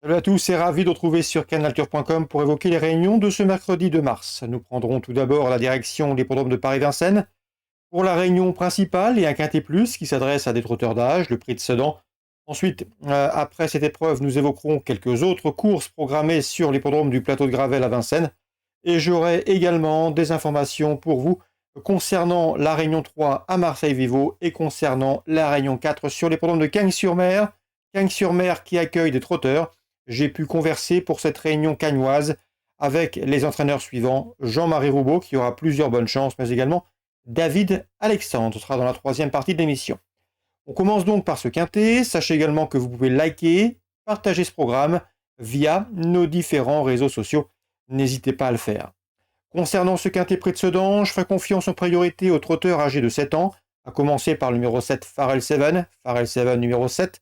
Salut à tous, c'est ravi de retrouver sur canaltour.com pour évoquer les réunions de ce mercredi 2 mars. Nous prendrons tout d'abord la direction de l'hippodrome de Paris-Vincennes pour la réunion principale et un quintet plus qui s'adresse à des trotteurs d'âge, le prix de Sedan. Ensuite, après cette épreuve, nous évoquerons quelques autres courses programmées sur l'hippodrome du plateau de Gravel à Vincennes. Et j'aurai également des informations pour vous concernant la réunion 3 à Marseille-Vivo et concernant la réunion 4 sur l'hippodrome de Cagnes-sur-Mer. Cagnes-sur-Mer qui accueille des trotteurs. J'ai pu converser pour cette réunion cagnoise avec les entraîneurs suivants, Jean-Marie Roubaud qui aura plusieurs bonnes chances, mais également David Alexandre. Ce sera dans la troisième partie de l'émission. On commence donc par ce quintet. Sachez également que vous pouvez liker, partager ce programme via nos différents réseaux sociaux. N'hésitez pas à le faire. Concernant ce quintet près de Sedan, je ferai confiance en priorité aux trotteurs âgés de 7 ans, à commencer par le numéro 7, Pharrell Seven. Pharrell Seven numéro 7,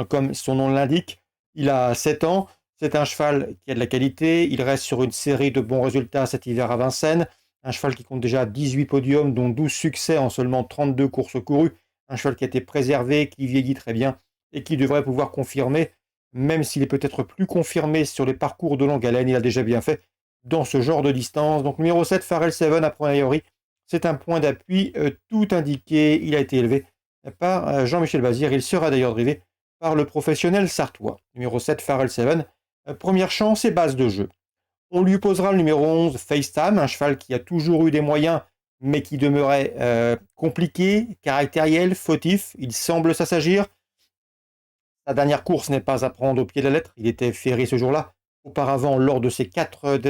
comme son nom l'indique, il a 7 ans. C'est un cheval qui a de la qualité. Il reste sur une série de bons résultats cet hiver à Vincennes. Un cheval qui compte déjà 18 podiums, dont 12 succès en seulement 32 courses courues. Un cheval qui a été préservé, qui vieillit très bien et qui devrait pouvoir confirmer, même s'il est peut-être plus confirmé sur les parcours de longue haleine, il a déjà bien fait dans ce genre de distance. Donc numéro 7, Pharrell Seven, a priori, c'est un point d'appui tout indiqué. Il a été élevé par Jean-Michel Bazir. Il sera d'ailleurs drivé par le professionnel sartois. Numéro 7, Pharrell Seven, première chance et base de jeu. On lui posera le numéro 11, FaceTime, un cheval qui a toujours eu des moyens, mais qui demeurait compliqué, caractériel, fautif. Il semble s'assagir. Sa dernière course n'est pas à prendre au pied de la lettre. Il était ferré ce jour-là. Auparavant, lors de ses 4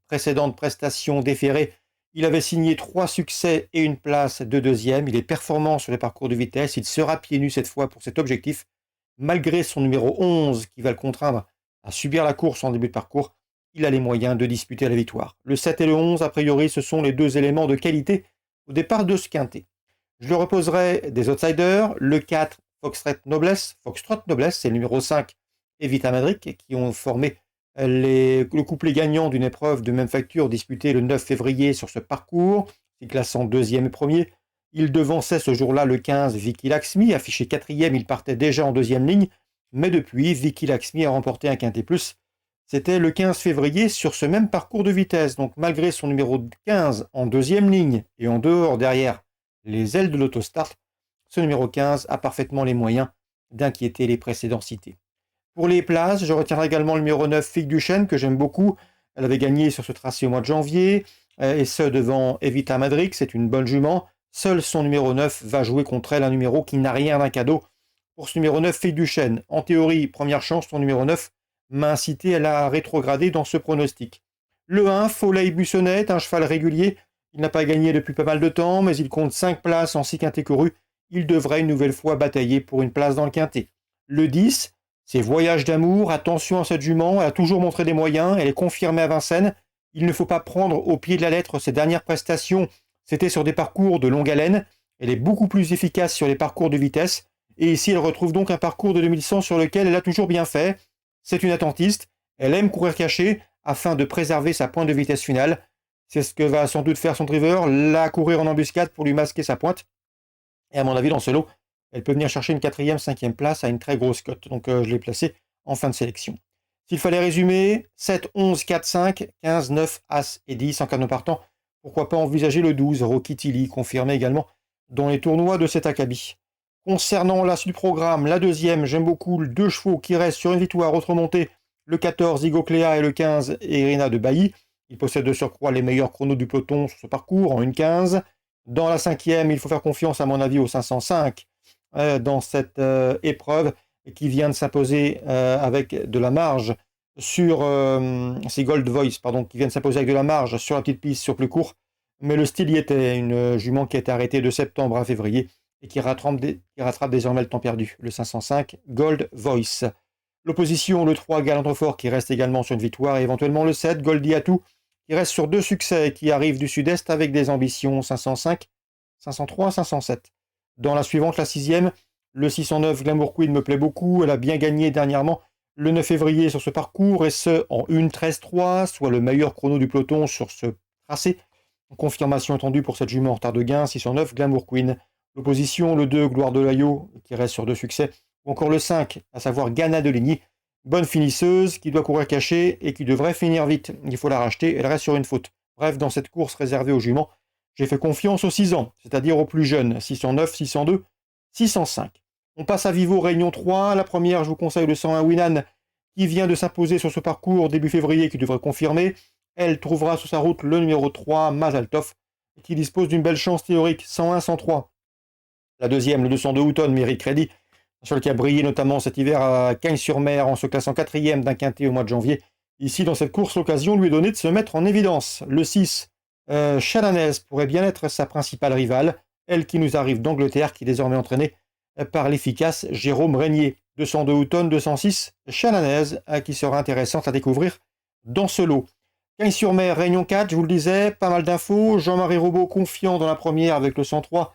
précédentes prestations déférées, il avait signé 3 succès et une place de deuxième. Il est performant sur les parcours de vitesse. Il sera pieds nus cette fois pour cet objectif. Malgré son numéro 11 qui va le contraindre à subir la course en début de parcours, il a les moyens de disputer la victoire. Le 7 et le 11, a priori, ce sont les deux éléments de qualité au départ de ce quintet. Je le reposerai des outsiders. Le 4, Foxtrot Noblesse, c'est le numéro 5, Evita Madric, qui ont formé le couplet gagnant d'une épreuve de même facture disputée le 9 février sur ce parcours, il classant deuxième et premier. Il devançait ce jour-là le 15, Vicky Laxmi, affiché quatrième, il partait déjà en deuxième ligne, mais depuis, Vicky Laxmi a remporté un quintet plus. C'était le 15 février sur ce même parcours de vitesse, donc malgré son numéro 15 en deuxième ligne et en dehors derrière les ailes de l'autostart, ce numéro 15 a parfaitement les moyens d'inquiéter les précédents cités. Pour les places, je retiendrai également le numéro 9, Fig du Chêne, que j'aime beaucoup. Elle avait gagné sur ce tracé au mois de janvier, et ce devant Evita Madric, c'est une bonne jument. Seul son numéro 9 va jouer contre elle, un numéro qui n'a rien d'un cadeau. Pour ce numéro 9, Fig du Chêne, en théorie, première chance, son numéro 9 m'a incité à la rétrograder dans ce pronostic. Le 1, Foley Bussonnet, un cheval régulier. Il n'a pas gagné depuis pas mal de temps, mais il compte 5 places en 6 quintets courus. Il devrait une nouvelle fois batailler pour une place dans le quintet. Le 10, c'est Voyage d'amour. Attention à cette jument, elle a toujours montré des moyens, elle est confirmée à Vincennes. Il ne faut pas prendre au pied de la lettre ses dernières prestations. C'était sur des parcours de longue haleine. Elle est beaucoup plus efficace sur les parcours de vitesse. Et ici, elle retrouve donc un parcours de 2100 sur lequel elle a toujours bien fait. C'est une attentiste. Elle aime courir caché afin de préserver sa pointe de vitesse finale. C'est ce que va sans doute faire son driver, la courir en embuscade pour lui masquer sa pointe. Et à mon avis, dans ce lot, elle peut venir chercher une 4e, 5e place à une très grosse cote. Donc je l'ai placée en fin de sélection. S'il fallait résumer, 7, 11, 4, 5, 15, 9, As et 10 en cas de partant. Pourquoi pas envisager le 12, Rocky Tilly, confirmé également dans les tournois de cet acabit. Concernant la suite du programme, la deuxième, j'aime beaucoup le 2 chevaux qui reste sur une victoire remontée, le 14, Igocléa, et le 15, Irina de Bailly. Il possède de surcroît les meilleurs chronos du peloton sur ce parcours en 1,15. Dans la 5e, il faut faire confiance à mon avis au 505 dans cette épreuve qui vient de s'imposer avec de la marge sur c'est Gold Voice, pardon, qui vient de s'imposer avec de la marge sur la petite piste sur plus court. Mais le style y était, une jument qui a été arrêtée de septembre à février et qui rattrape désormais le temps perdu. Le 505 Gold Voice. L'opposition, le 3 Galantrefort qui reste également sur une victoire et éventuellement le 7 Goldie Atou qui reste sur 2 succès et qui arrive du sud-est avec des ambitions 505, 503, 507. Dans la suivante, la 6e, le 609 Glamour Queen me plaît beaucoup. Elle a bien gagné dernièrement le 9 février sur ce parcours et ce en 1,13,3, soit le meilleur chrono du peloton sur ce tracé. Confirmation attendue pour cette jument en retard de gain, 609 Glamour Queen. L'opposition, le 2 Gloire de l'Ayo qui reste sur 2 succès. Ou encore le 5, à savoir Ghana de Ligny, Bonne finisseuse, qui doit courir cachée et qui devrait finir vite. Il faut la racheter, elle reste sur une faute. Bref, dans cette course réservée aux juments, j'ai fait confiance aux 6 ans, c'est-à-dire aux plus jeunes, 609, 602, 605. On passe à Vivo Réunion 3. La première, je vous conseille le 101 Winan, qui vient de s'imposer sur ce parcours début février, qui devrait confirmer. Elle trouvera sur sa route le numéro 3, Mazaltov, qui dispose d'une belle chance théorique, 101-103. La deuxième, le 202 Houghton, mérite crédit, sur lequel a brillé notamment cet hiver à Cagnes-sur-Mer en se classant 4e d'un quintet au mois de janvier. Ici, dans cette course, l'occasion lui est donnée de se mettre en évidence. Le 6, Chalanaise, pourrait bien être sa principale rivale, elle qui nous arrive d'Angleterre, qui est désormais entraînée par l'efficace Jérôme Régnier. 202 Houghton, 206 Chalanaise, qui sera intéressante à découvrir dans ce lot. Cagnes-sur-Mer, Réunion 4, je vous le disais, pas mal d'infos. Jean-Marie Robot confiant dans la première avec le 103.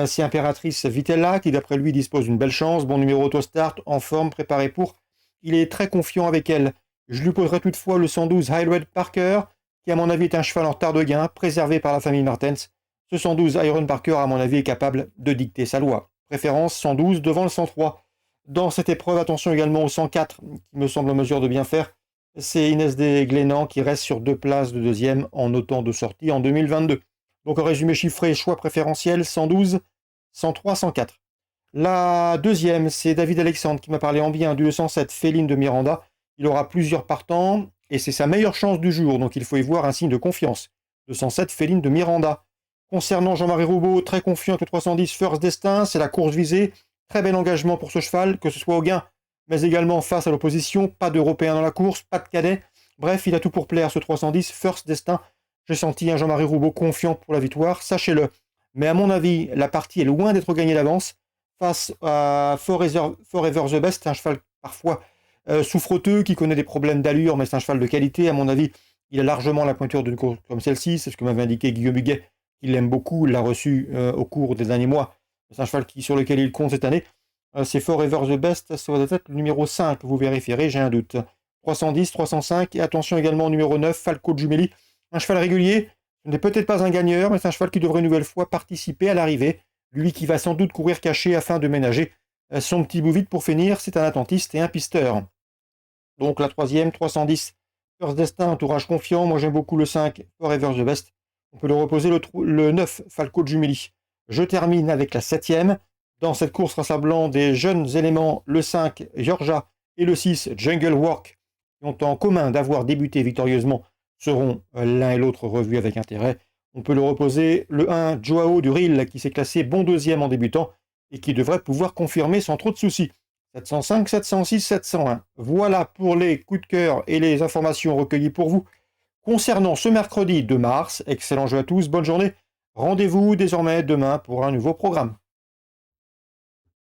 C'est Impératrice Vitella qui d'après lui dispose d'une belle chance. Bon numéro auto-start, en forme, préparé pour. Il est très confiant avec elle. Je lui poserai toutefois le 112 Highway Parker, qui à mon avis est un cheval en retard de gain, préservé par la famille Martens. Ce 112 Iron Parker, à mon avis, est capable de dicter sa loi. Préférence 112 devant le 103. Dans cette épreuve, attention également au 104, qui me semble en mesure de bien faire. C'est Inès des Glénans qui reste sur 2 places de deuxième en autant de sorties en 2022. Donc en résumé chiffré, choix préférentiel 112, 103, 104. La deuxième, c'est David Alexandre qui m'a parlé en bien du 207 Féline de Miranda. Il aura plusieurs partants et c'est sa meilleure chance du jour, donc il faut y voir un signe de confiance. 207 Féline de Miranda. Concernant Jean-Marie Roubaud, très confiant avec le 310 First Destin, c'est la course visée. Très bel engagement pour ce cheval, que ce soit au gain, mais également face à l'opposition. Pas d'Européen dans la course, pas de cadet. Bref, il a tout pour plaire, ce 310 First Destin. J'ai senti un Jean-Marie Roubaud confiant pour la victoire, sachez-le. Mais à mon avis, la partie est loin d'être gagnée d'avance. Face à Forever the Best, un cheval parfois souffreteux, qui connaît des problèmes d'allure, mais c'est un cheval de qualité. À mon avis, il a largement la pointure d'une course comme celle-ci. C'est ce que m'avait indiqué Guillaume Huguet. Il l'aime beaucoup, il l'a reçu au cours des derniers mois. C'est un cheval sur lequel il compte cette année. C'est Forever the Best, ça va être le numéro 5, vous vérifierez, j'ai un doute. 310, 305, et attention également au numéro 9, Falco Giumelli. Un cheval régulier, ce n'est peut-être pas un gagneur, mais c'est un cheval qui devrait une nouvelle fois participer à l'arrivée. Lui qui va sans doute courir caché afin de ménager son petit bout vide pour finir, c'est un attentiste et un pisteur. Donc la troisième, 310, First Destin, entourage confiant. Moi j'aime beaucoup le 5, Forever the Best. On peut le reposer le 9, Falco Giumelli. Je termine avec la 7e. Dans cette course rassemblant des jeunes éléments, le 5, Georgia, et le 6, Jungle Walk, qui ont en commun d'avoir débuté victorieusement, seront l'un et l'autre revus avec intérêt. On peut le reposer le 1, Joao du Ril, qui s'est classé bon deuxième en débutant et qui devrait pouvoir confirmer sans trop de soucis. 705, 706, 701. Voilà pour les coups de cœur et les informations recueillies pour vous concernant ce mercredi 2 mars. Excellent jeu à tous, bonne journée. Rendez-vous désormais demain pour un nouveau programme.